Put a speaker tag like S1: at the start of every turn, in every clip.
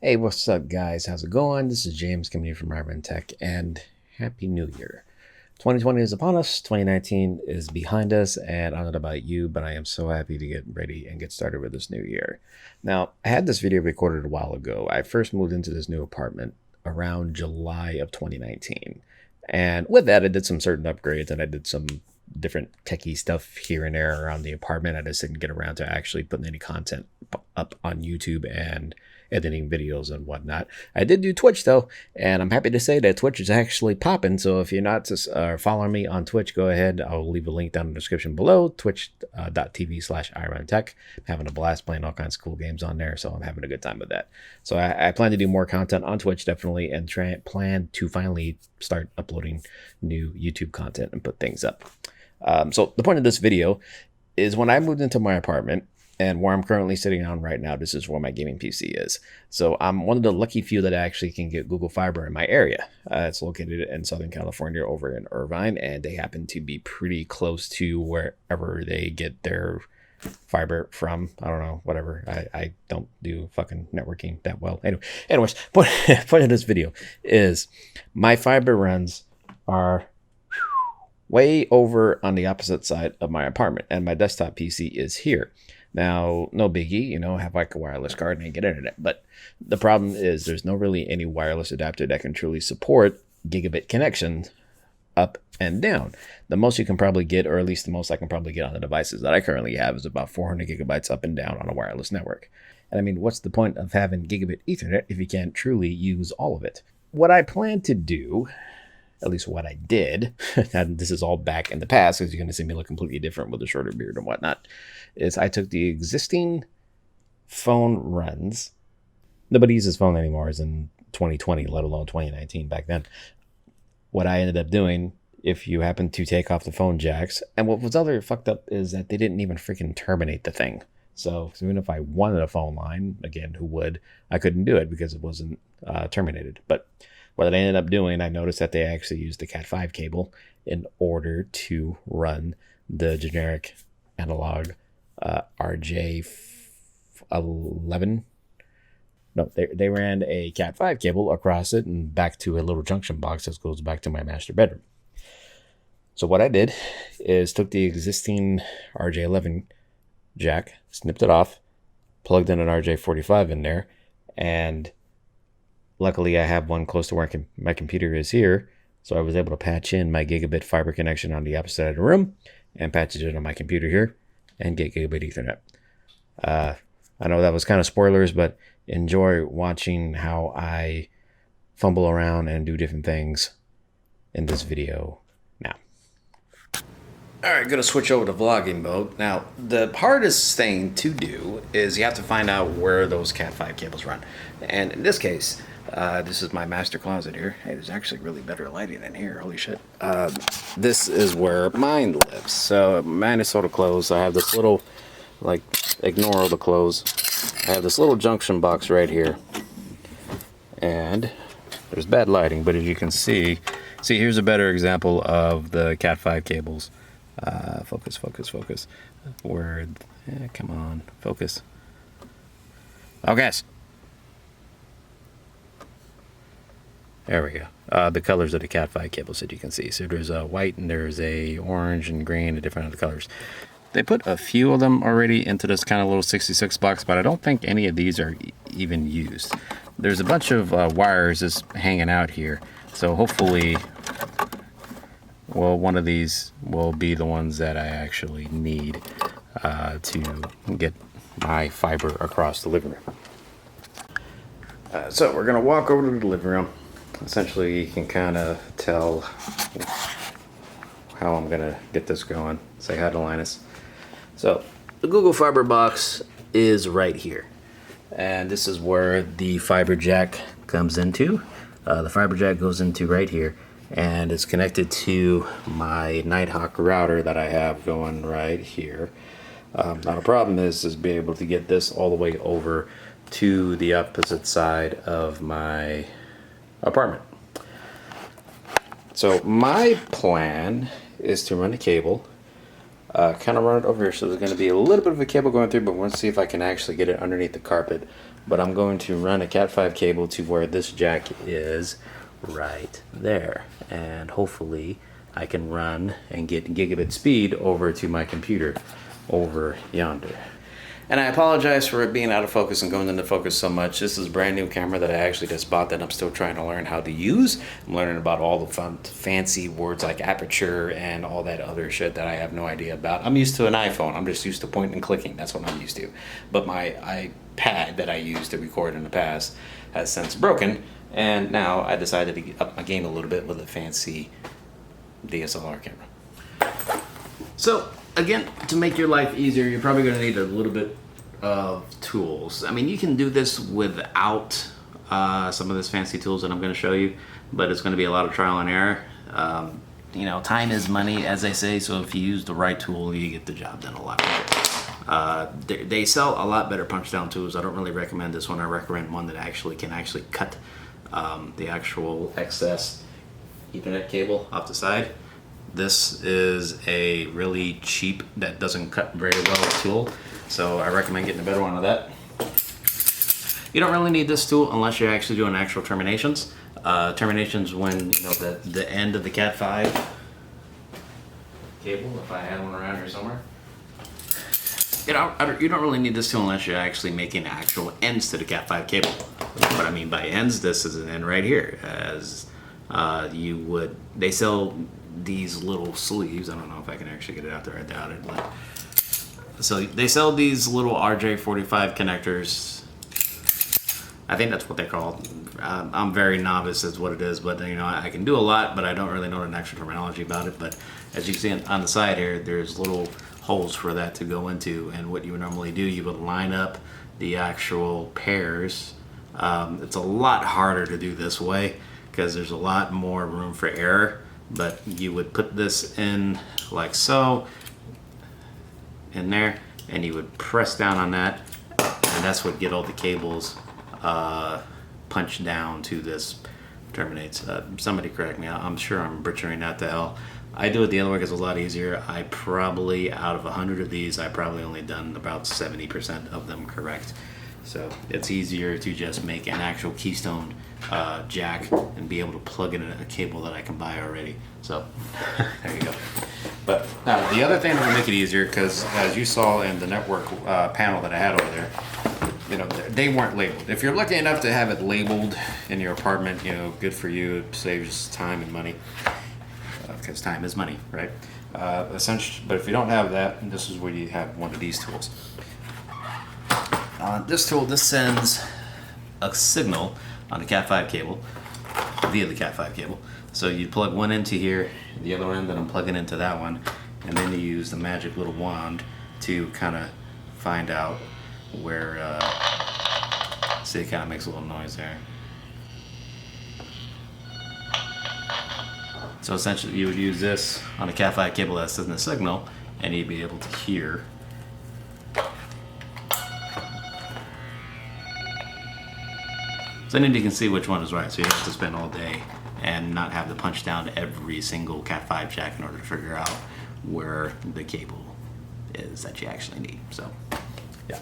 S1: Hey, what's up, guys? How's it going? This is James coming here from Iron Tech, and Happy New Year. 2020 is upon us, 2019 is behind us, and I don't know about you, but I am so happy to get ready and get started with this new year. Now, I had this video recorded a while ago. I first moved into this new apartment around July of 2019. And with that, I did some certain upgrades and I did some different techie stuff here and there around the apartment. I just didn't get around to actually putting any content up on YouTube and editing videos and whatnot. I did do Twitch though, and I'm happy to say that Twitch is actually popping. So if you're not following me on Twitch, go ahead. I'll leave a link down in the description below, twitch.tv/IronTech. I'm having a blast playing all kinds of cool games on there, so I'm having a good time with that. So I plan to do more content on Twitch definitely, and plan to finally start uploading new YouTube content and put things up. So the point of this video is when I moved into my apartment, and where I'm currently sitting on right now, this is where my gaming PC is. So I'm one of the lucky few that actually can get Google Fiber in my area. It's located in Southern California over in Irvine, and they happen to be pretty close to wherever they get their fiber from. I don't know, whatever. I don't do fucking networking that well. Anyways, point of this video is my fiber runs are way over on the opposite side of my apartment, and my desktop PC is here. Now, no biggie, have like a wireless card and get internet. But the problem is there's no really any wireless adapter that can truly support gigabit connection up and down. The most you can probably get, or at least the most I can probably get on the devices that I currently have, is about 400 gigabytes up and down on a wireless network. And I mean, what's the point of having gigabit Ethernet if you can't truly use all of it? What I plan to do, at least what I did, and this is all back in the past because you're going to see me look completely different with a shorter beard and whatnot, is I took the existing phone runs. Nobody uses phone anymore as in 2020, let alone 2019 back then. What I ended up doing, if you happen to take off the phone jacks, and what was other fucked up is that they didn't even freaking terminate the thing. So even if I wanted a phone line, again, who would, I couldn't do it because it wasn't terminated. But what I ended up doing, I noticed that they actually used the Cat5 cable in order to run the generic analog RJ11. No, they ran a Cat5 cable across it and back to a little junction box that goes back to my master bedroom. So what I did is took the existing RJ11 jack, snipped it off, plugged in an RJ45 in there, and luckily I have one close to where my computer is here, so I was able to patch in my gigabit fiber connection on the opposite side of the room and patch it in on my computer here and get gigabit Ethernet. I know that was kind of spoilers, but enjoy watching how I fumble around and do different things in this video now. Alright, gonna switch over to vlogging mode. Now, the hardest thing to do is you have to find out where those Cat5 cables run. And in this case, this is my master closet here. Hey, there's actually really better lighting in here. Holy shit. This is where mine lives. So mine is sort of closed. I have this little, ignore all the clothes. I have this little junction box right here. And there's bad lighting, but as you can see, here's a better example of the Cat5 cables. Focus. Word. Yeah, come on. Focus. Focus. There we go. The colors of the Cat5 cables that you can see. So there's a white and there's a orange and green and different other colors. They put a few of them already into this kind of little 66 box, but I don't think any of these are even used. There's a bunch of wires just hanging out here. So hopefully, well, one of these will be the ones that I actually need to get my fiber across the living room. So we're going to walk over to the living room. Essentially, you can kind of tell how I'm going to get this going. Say hi to Linus. So, the Google Fiber box is right here. And this is where the fiber jack comes into. The fiber jack goes into right here. And it's connected to my Nighthawk router that I have going right here. Now the problem is being able to get this all the way over to the opposite side of my apartment. So my plan is to run a cable, kind of run it over here. So there's going to be a little bit of a cable going through, but we'll see if I can actually get it underneath the carpet but I'm going to run a Cat 5 cable to where this jack is right there, and hopefully I can run and get gigabit speed over to my computer over yonder. And I apologize for it being out of focus and going into focus so much. This is a brand new camera that I actually just bought that I'm still trying to learn how to use. I'm learning about all the fun, fancy words like aperture and all that other shit that I have no idea about. I'm used to an iPhone. I'm just used to pointing and clicking. That's what I'm used to. But my iPad that I used to record in the past has since broken. And now I decided to up my game a little bit with a fancy DSLR camera. So again, to make your life easier, you're probably going to need a little bit of tools. I mean, you can do this without some of this fancy tools that I'm going to show you, but it's going to be a lot of trial and error. You know, time is money, as they say, so if you use the right tool, you get the job done a lot better. They sell a lot better punch down tools. I don't really recommend this one. I recommend one that can actually cut the actual excess Ethernet cable off the side. This is a really cheap, that doesn't cut very well tool, so I recommend getting a better one of that. You don't really need this tool unless you're actually doing actual terminations. Terminations when, you know, the end of the Cat 5 cable, if I had one around here somewhere. You don't really need this tool unless you're actually making actual ends to the Cat 5 cable. What I mean by ends, this is an end right here. As they sell these little sleeves. I don't know if I can actually get it out there. I doubt it. But so they sell these little RJ45 connectors. I think that's what they're called. I'm very novice as what it is, but you know, I can do a lot, but I don't really know an actual terminology about it. But as you can see on the side here, there's little holes for that to go into, and what you would normally do, you would line up the actual pairs. It's a lot harder to do this way because there's a lot more room for error, but you would put this in like so, in there, and you would press down on that, and that's what get all the cables punched down to this terminates. Somebody correct me, I'm sure I'm butchering that to hell. I do it the other way because it's a lot easier. I probably, out of 100 of these, I probably only done about 70% of them correct. So it's easier to just make an actual keystone jack and be able to plug in a cable that I can buy already. So there you go. But the other thing that will make it easier, because as you saw in the network panel that I had over there, you know, they weren't labeled. If you're lucky enough to have it labeled in your apartment, you know, good for you. It saves time and money, because time is money, right? Essentially, but if you don't have that, this is where you have one of these tools. This tool, this sends a signal on the Cat 5 cable via the Cat 5 cable. So you plug one into here, the other end, then I'm plugging into that one, and then you use the magic little wand to kind of find out where. See, it kind of makes a little noise there. So essentially, you would use this on a Cat 5 cable that sends the signal, and you'd be able to hear. So then you can see which one is right, so you don't have to spend all day and not have to punch down every single Cat 5 jack in order to figure out where the cable is that you actually need. So yeah,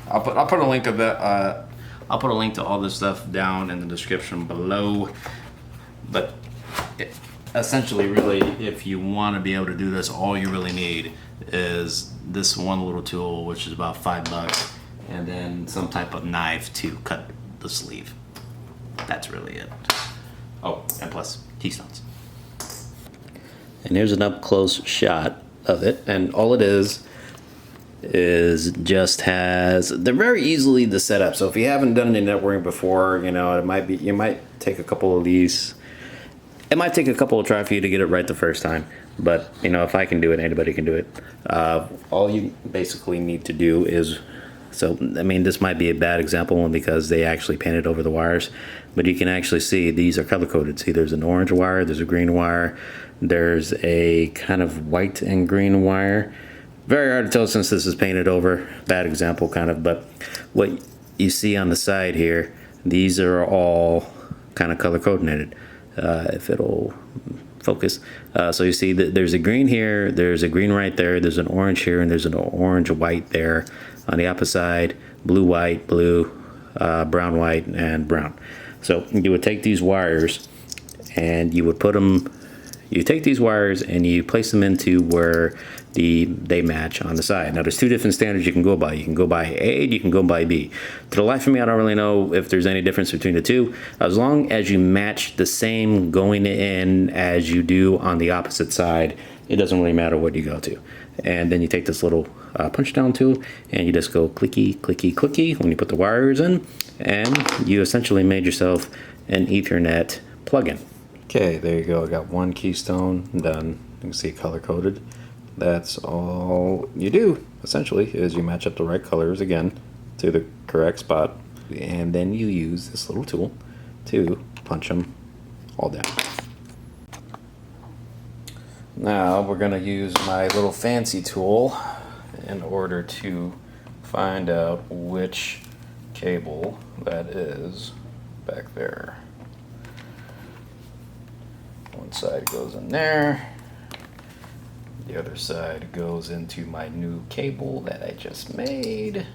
S1: I'll put a link to that. I'll put a link to all this stuff down in the description below. But essentially, really, if you want to be able to do this, all you really need is this one little tool, which is about $5, and then some type of knife to cut the sleeve. That's really it. Oh, and plus keystones. And here's an up close shot of it, and all it is just has, they're very easily to set up. So if you haven't done any networking before, you know, you might take a couple of these. It might take a couple of tries for you to get it right the first time, but you know, if I can do it, anybody can do it. All you basically need to do is, so I mean, this might be a bad example one because they actually painted over the wires, but you can actually see these are color coded. See, there's an orange wire, there's a green wire, there's a kind of white and green wire. Very hard to tell since this is painted over. Bad example kind of, but what you see on the side here, these are all kind of color coordinated. If it'll focus. So you see that there's a green here, there's a green right there, there's an orange here, and there's an orange white there on the opposite side, blue white, blue,
S2: brown, white, and brown. So you would take these wires and you would put them, you take these wires and you place them into where they match on the side. Now there's two different standards you can go by. You can go by A, you can go by B. To the life of me, I don't really know if there's any difference between the two. As long as you match the same going in as you do on the opposite side, it doesn't really matter what you go to. And then you take this little punch down tool and you just go clicky, clicky, clicky when you put the wires in, and you essentially made yourself an Ethernet plugin. Okay, there you go. I got one keystone done. You can see color coded. That's all you do essentially, is you match up the right colors again to the correct spot, and then you use this little tool to punch them all down. Now we're going to use my little fancy tool in order to find out which cable that is back there. One side goes in there, the other side goes into my new cable that I just made,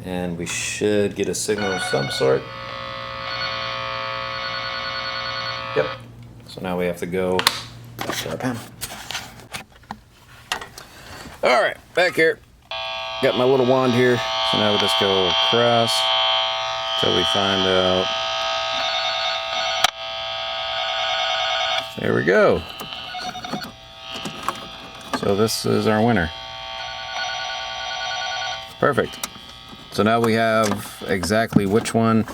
S2: and we should get a signal of some sort. Yep. So now we have to go back to our panel. All right, back here. Got my little wand here. So now we'll just go across until we find out. There we go. So this is our winner. Perfect. So now we have exactly which one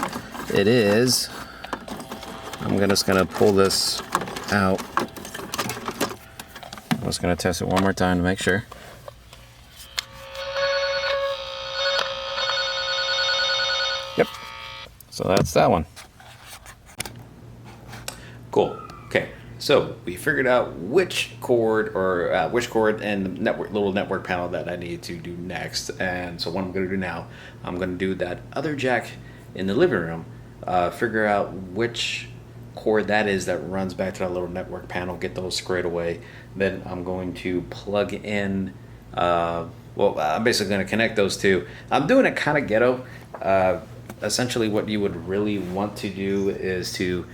S2: it is. I'm just gonna pull this out. I'm just gonna test it one more time to make sure. Yep. So that's that one. Cool. Okay. So we figured out which cord and the little network panel that I need to do next. And so what I'm going to do now, I'm going to do that other jack in the living room, figure out which cord that is that runs back to that little network panel, get those squared away. Then I'm going to plug in, I'm basically going to connect those two. I'm doing it kind of ghetto. Essentially what you would really want to do is to,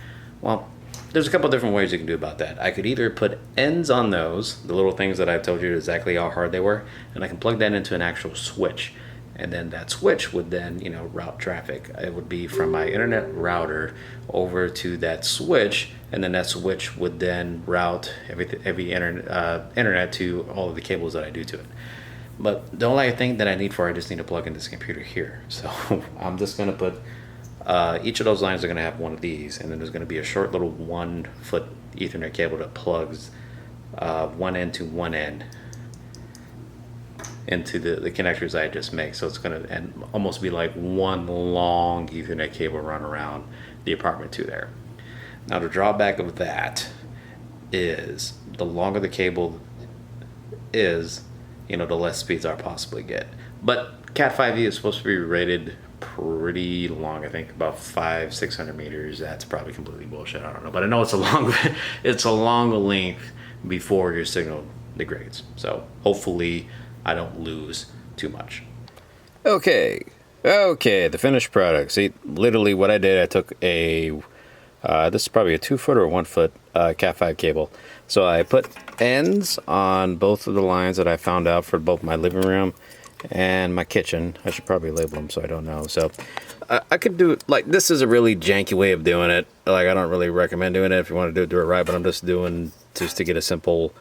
S2: there's a couple different ways you can do about that. I could either put ends on those, the little things that I've told you exactly how hard they were, and I can plug that into an actual switch. And then that switch would then, route traffic. It would be from my internet router over to that switch, and then that switch would then route every internet to all of the cables that I do to it. But the only thing that I need for it, I just need to plug in this computer here. So I'm just going to put each of those lines are going to have one of these, and then there's going to be a short little 1 foot Ethernet cable that plugs one end to one end into the connectors I just made. So it's going to almost be like one long Ethernet cable run around the apartment to there. Now the drawback of that is the longer the cable is, the less speeds I'll possibly get. But Cat5e is supposed to be rated pretty long. I think about 500-600 meters. That's probably completely bullshit. I don't know, but I know it's a long length before your signal degrades. So hopefully I don't lose too much. Okay, the finished product. See, literally what I did, I took this is probably a 2 foot or 1 foot Cat5 cable. So I put ends on both of the lines that I found out for both my living room and my kitchen. I should probably label them so I don't know. So I could do it like, this is a really janky way of doing it. Like, I don't really recommend doing it. If you want to do it right, but I'm just doing just to get a simple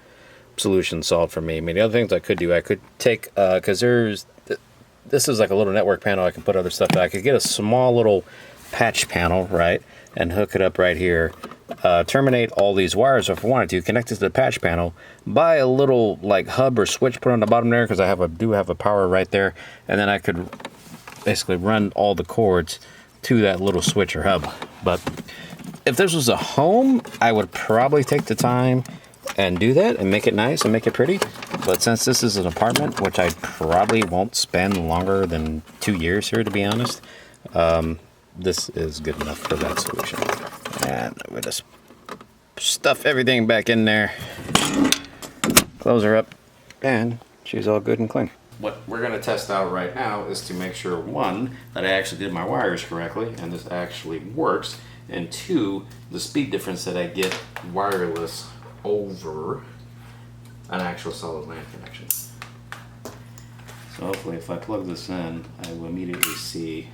S2: solution solved for me. I mean, the other things I could do, I could take, because this is like a little network panel. I can put other stuff. I could get a small little patch panel, right, and hook it up right here. Terminate all these wires if I wanted to, connect it to the patch panel, buy a little like hub or switch, put on the bottom there, because I do have a power right there, and then I could basically run all the cords to that little switch or hub. But if this was a home, I would probably take the time and do that and make it nice and make it pretty. But since this is an apartment, which I probably won't spend longer than 2 years here, to be honest, this is good enough for that solution. And we just stuff everything back in there, close her up, and she's all good and clean. what we're going to test out right now is to make sure, one, that I actually did my wires correctly and this actually works, and two, the speed difference that I get wireless over an actual solid LAN connection. So hopefully if I plug this in, I will immediately see,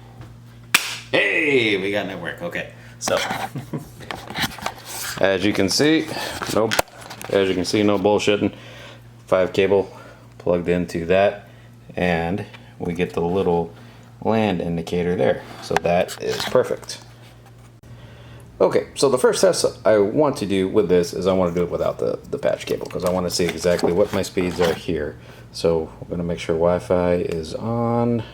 S2: hey, we got network. Okay, so as you can see, no bullshitting. 5 cable plugged into that, and we get the little LAN indicator there. So that is perfect. Okay, so the first test I want to do with this is I want to do it without the patch cable, because I want to see exactly what my speeds are here. So we're going to make sure Wi-Fi is on.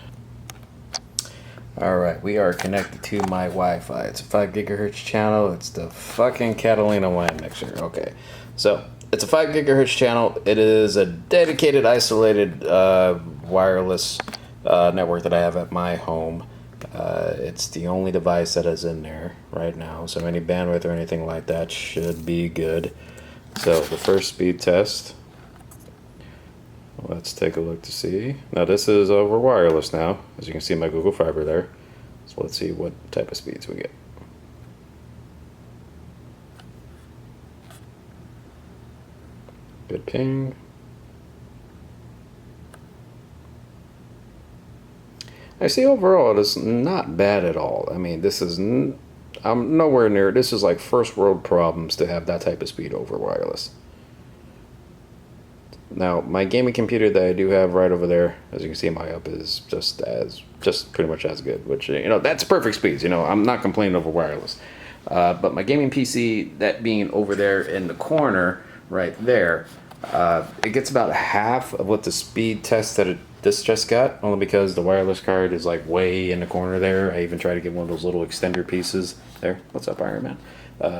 S2: Alright, we are connected to my Wi-Fi. It's a 5 gigahertz channel. It's the fucking Catalina WAN mixer. Okay, so it's a 5 gigahertz channel. It is a dedicated, isolated wireless network that I have at my home. It's the only device that is in there right now, so any bandwidth or anything like that should be good. So the first speed test, let's take a look to see. Now this is over wireless now, as you can see my Google Fiber there. So let's see what type of speeds we get. Good ping. I see overall it is not bad at all. I mean, this is, I'm nowhere near, this is like first world problems to have that type of speed over wireless. Now, my gaming computer that I do have right over there, as you can see, my up is just pretty much as good, which, you know, that's perfect speeds. You know, I'm not complaining over wireless. But my gaming PC, that being over there in the corner right there, it gets about half of what the speed test that this just got, only because the wireless card is like way in the corner there. I even tried to get one of those little extender pieces there. What's up, Iron Man?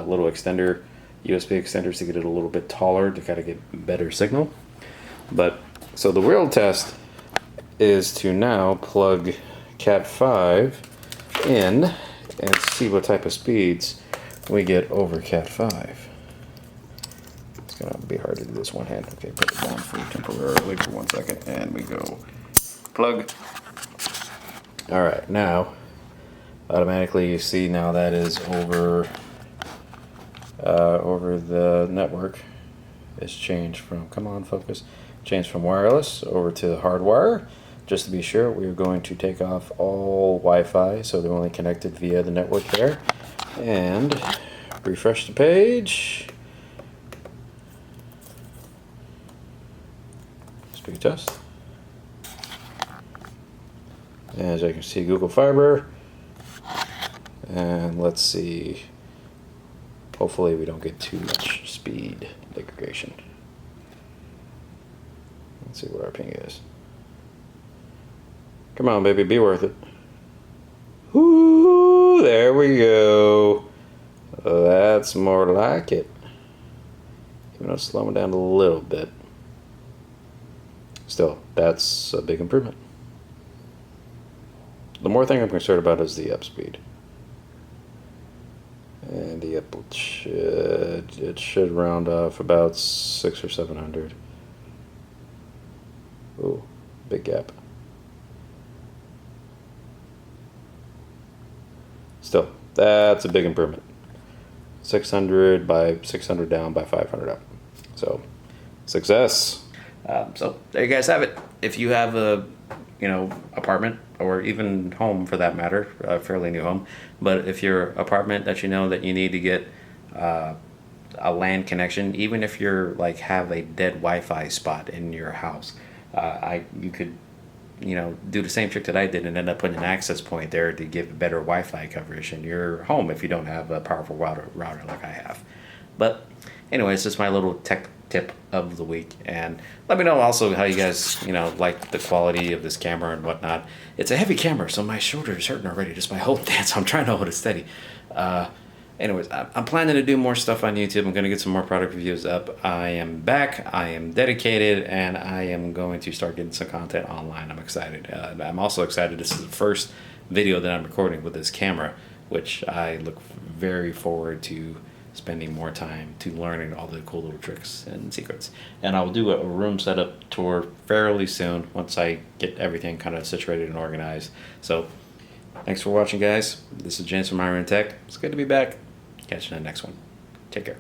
S2: Little extender, USB extenders to get it a little bit taller to kind of get better signal. But so the real test is to now plug Cat5 in and see what type of speeds we get over Cat5. It's gonna be hard to do this one hand. Okay, put it down for temporarily for 1 second, and we go plug. All right, now automatically you see now that is over the network. It's changed from, come on, focus. Changed from wireless over to hardwire. Just to be sure, we're going to take off all Wi-Fi, so they're only connected via the network there. And refresh the page. Speed test. As you can see, Google Fiber. And let's see. Hopefully we don't get too much speed degradation. Let's see what our ping is. Come on, baby, be worth it. Ooh, there we go. That's more like it. Even though it's slowing down a little bit. Still, that's a big improvement. The more thing I'm concerned about is the up speed. And the up should round off about 600 or 700. Ooh, big gap. Still, that's a big improvement. 600 by 600 down by 500 up. So, success. So there you guys have it. If you have a, apartment or even home for that matter, a fairly new home, but if your apartment that you know that you need to get a LAN connection, even if you're have a dead Wi-Fi spot in your house, you could do the same trick that I did and end up putting an access point there to give better Wi-Fi coverage in your home if you don't have a powerful router like I have. But anyways, just my little tech tip of the week, and let me know also how you guys like the quality of this camera and whatnot. It's a heavy camera, so my shoulder is hurting already just by holding that, so I'm trying to hold it steady. Anyways, I'm planning to do more stuff on YouTube. I'm going to get some more product reviews up. I am back, I am dedicated, and I am going to start getting some content online. I'm excited. I'm also excited this is the first video that I'm recording with this camera, which I look very forward to spending more time to learning all the cool little tricks and secrets. And I will do a room setup tour fairly soon once I get everything kind of situated and organized. So thanks for watching, guys. This is James from Iron Tech. It's good to be back. Catch you in the next one. Take care.